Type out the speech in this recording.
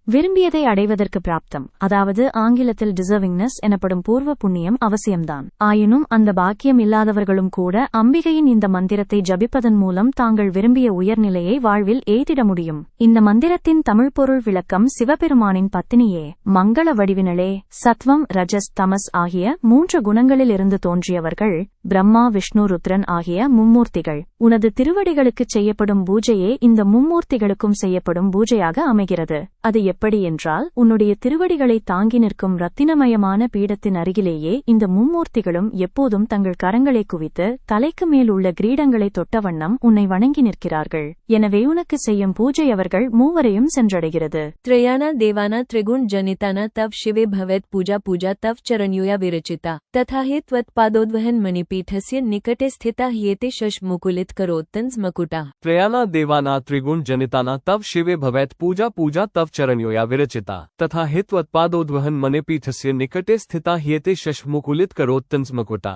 விரும்பியதை அடைவதற்கு பிராப்தம், அதாவது ஆங்கிலத்தில் டிசர்விங்னஸ் எனப்படும் பூர்வ புண்ணியம் அவசியம்தான். ஆயினும் அந்த பாக்கியம் இல்லாதவர்களும் கூட அம்பிகையின் இந்த மந்திரத்தை ஜபிப்பதன் மூலம் தாங்கள் விரும்பிய உயர்நிலையை வாழ்வில் எய்திட முடியும். இந்த மந்திரத்தின் தமிழ் பொருள் விளக்கம்: சிவபெருமானின் பத்தினியே, மங்கள வடிவினளே, சத்வம் ரஜஸ் தமஸ் ஆகிய 3 குணங்களிலிருந்து தோன்றியவர்கள், பிரம்மா விஷ்ணு ருத்ரன் ஆகிய மும்மூர்த்திகள். உனது திருவடிகளுக்குச் செய்யப்படும் பூஜையே இந்த மும்மூர்த்திகளுக்கும் செய்யப்படும் பூஜையாக அமைகிறது. அது எப்படி என்றால், உன்னுடைய திருவடிகளை தாங்கி நிற்கும் ரத்தினமயமான பீடத்தின் அருகிலேயே இந்த மும்மூர்த்திகளும் எப்போதும் தங்கள் கரங்களை குவித்து தலைக்கு மேல் உள்ள கிரீடங்களை தொட்ட வண்ணம் உன்னை வணங்கி நிற்கிறார்கள். எனவே உனக்கு செய்யும் பூஜை அவர்கள் மூவரையும் சென்றடைகிறது. त्रयाना देवाना त्रिगुण जनिताना तव शिवे भवेत् पूजा पूजा तव चरणयोया विरचिता तथा हि त्वत्पादोद्वहन मणिपीठस्य निकटे स्थिता ह्येते शशमुकुलित करोत्तंस मकुटा. त्रयाना देवाना त्रिगुण जनिताना तव शिवे भवेत् पूजा पूजा तव चरणयोया विरचिता तथा हि त्वत्पादोद्वहन मणिपीठस्य निकटे स्थिता ह्येते शशमुकुलित करोत्तंस मकुटा.